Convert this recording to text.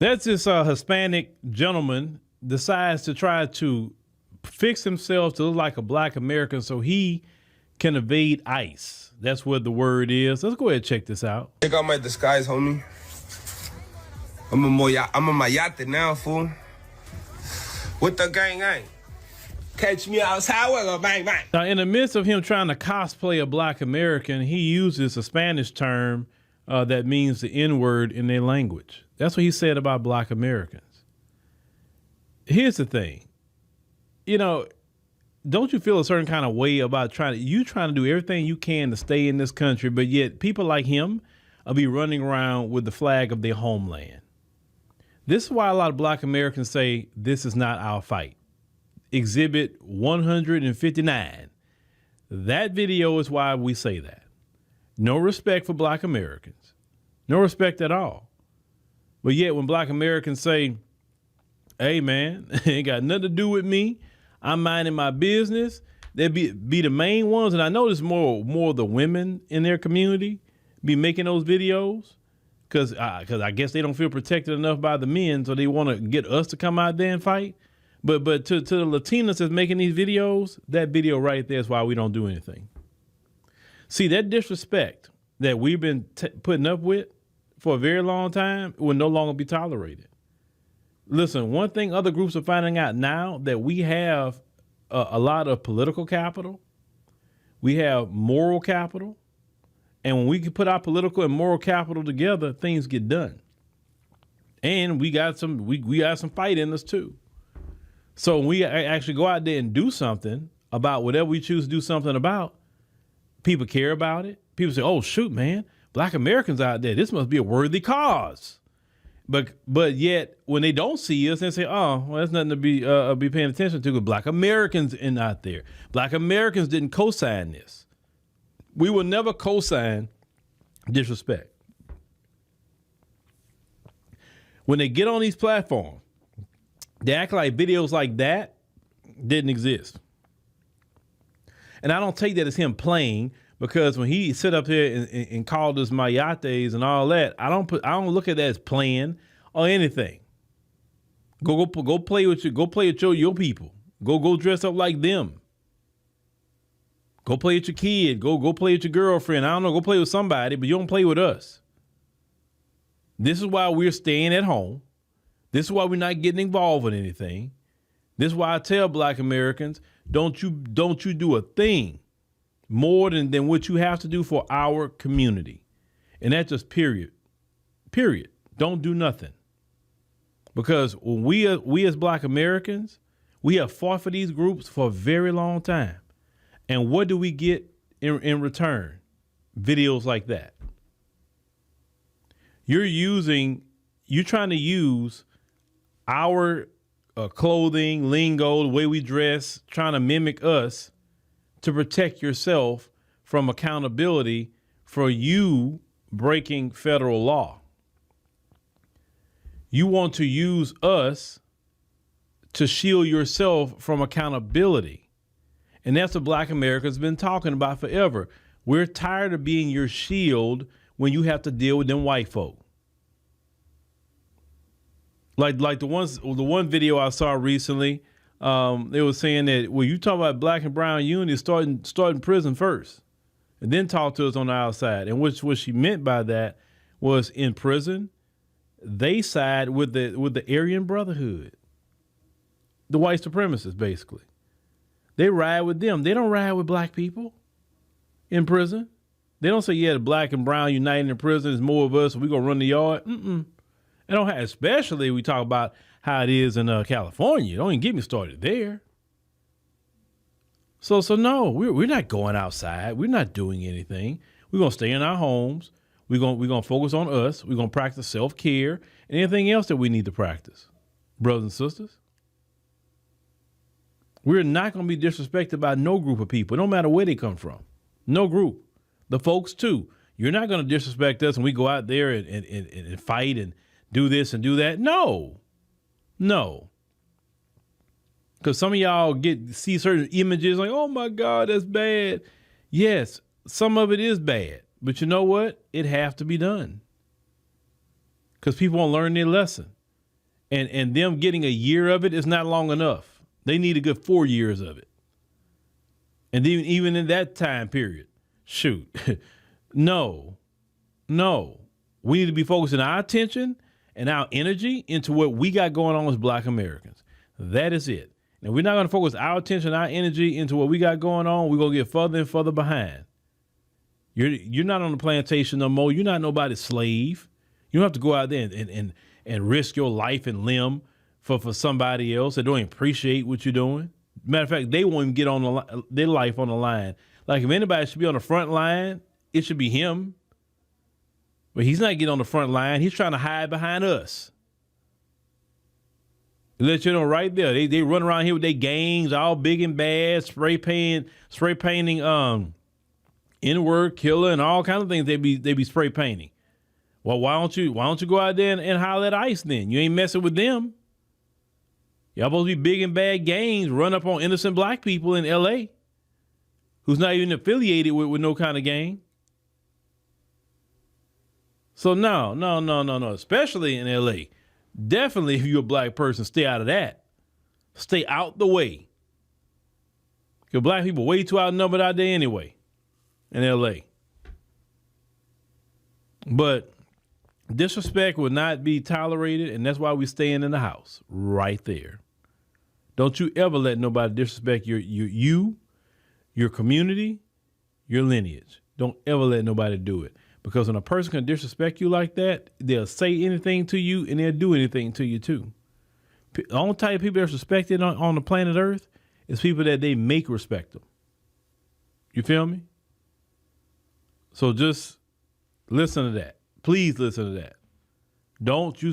That's this Hispanic gentleman decides to try to fix himself to look like a black American so he can evade ICE. That's what the word is. Let's go ahead and check this out. Check out my disguise, homie. I'm a mayate now, fool. With the gang. Catch me outside, we're gonna bang bang. Now, in the midst of him trying to cosplay a black American, he uses a Spanish term that means the N-word in their language. That's what he said about black Americans. Here's the thing. You know, don't you feel a certain kind of way about trying to do everything you can to stay in this country, but yet people like him will be running around with the flag of their homeland. This is why a lot of black Americans say this is not our fight. Exhibit 159. That video is why we say that. No respect for black Americans. No respect at all. But yet when black Americans say, hey man, it ain't got nothing to do with me, I'm minding my business, they be the main ones. And I notice more of the women in their community be making those videos because I guess they don't feel protected enough by the men, so they want to get us to come out there and fight. But to the Latinos that's making these videos, that video right there is why we don't do anything. See, that disrespect that we've been putting up with for a very long time will no longer be tolerated. Listen, one thing other groups are finding out now that we have a lot of political capital. We have moral capital. And when we can put our political and moral capital together, things get done. And we got some fight in us too. So when we actually go out there and do something about whatever we choose to do something about, people care about it. People say, oh, shoot, man, black Americans out there, this must be a worthy cause. But yet when they don't see us, they say, oh, well, that's nothing to be paying attention to because black Americans in out there. Black Americans didn't cosign this. We will never cosign disrespect. When they get on these platforms, they act like videos like that didn't exist. And I don't take that as him playing, because when he sit up here and called us mayates and all that, I don't look at that as playing or anything. Go play with your people. Go dress up like them. Go play with your kid. Go play with your girlfriend. I don't know. Go play with somebody, but you don't play with us. This is why we're staying at home. This is why we're not getting involved in anything. This is why I tell black Americans, don't you do a thing more than what you have to do for our community. And that's just period. Don't do nothing. Because when we as black Americans, we have fought for these groups for a very long time. And what do we get in return? Videos like that. You're trying to use our clothing, lingo, the way we dress, trying to mimic us to protect yourself from accountability for you breaking federal law. You want to use us to shield yourself from accountability. And that's what black America's been talking about forever. We're tired of being your shield when you have to deal with them white folk. Like the one video I saw recently, they were saying that, well, you talk about black and brown unity, start in prison first and then talk to us on the outside. And what she meant by that was in prison, they side with the Aryan Brotherhood, the white supremacists, basically. They ride with them. They don't ride with black people in prison. They don't say, yeah, the black and brown uniting in prison is more of us, so we're going to run the yard. They don't have, especially we talk about how it is in California. Don't even get me started there. So no, we're not going outside. We're not doing anything. We're going to stay in our homes. We're going to focus on us. We're going to practice self-care and anything else that we need to practice. Brothers and sisters, we're not going to be disrespected by no group of people, no matter where they come from. No group. The folks too. You're not going to disrespect us when we go out there and fight and do this and do that. No. Because some of y'all see certain images like, oh my God, that's bad. Yes, some of it is bad. But you know what? It have to be done. Because people won't learn their lesson. And them getting a year of it is not long enough. They need a good 4 years of it. And even in that time period, shoot, no. We need to be focusing our attention and our energy into what we got going on as Black Americans. That is it. And we're not going to focus our attention, our energy into what we got going on. We're going to get further and further behind. You're not on the plantation no more. You're not nobody's slave. You don't have to go out there and risk your life and limb for somebody else that don't appreciate what you're doing. Matter of fact, they won't even get on their life on the line. Like if anybody should be on the front line, it should be him. But he's not getting on the front line. He's trying to hide behind us. Let you know right there. They run around here with their gangs, all big and bad, spray painting, N-word killer and all kinds of things they be spray painting. Well, why don't you go out there and holler at ICE then? You ain't messing with them. Y'all supposed to be big and bad gangs run up on innocent Black people in LA who's not even affiliated with no kind of gang. So no, especially in LA. Definitely if you're a Black person, stay out of that. Stay out the way. Because Black people way too outnumbered out there anyway in LA. But disrespect will not be tolerated, and that's why we staying in the house right there. Don't you ever let nobody disrespect your community, your lineage. Don't ever let nobody do it. Because when a person can disrespect you like that, they'll say anything to you and they'll do anything to you too. The only type of people that's respected on the planet Earth is people that they make respect them. You feel me? So just listen to that. Please listen to that. Don't you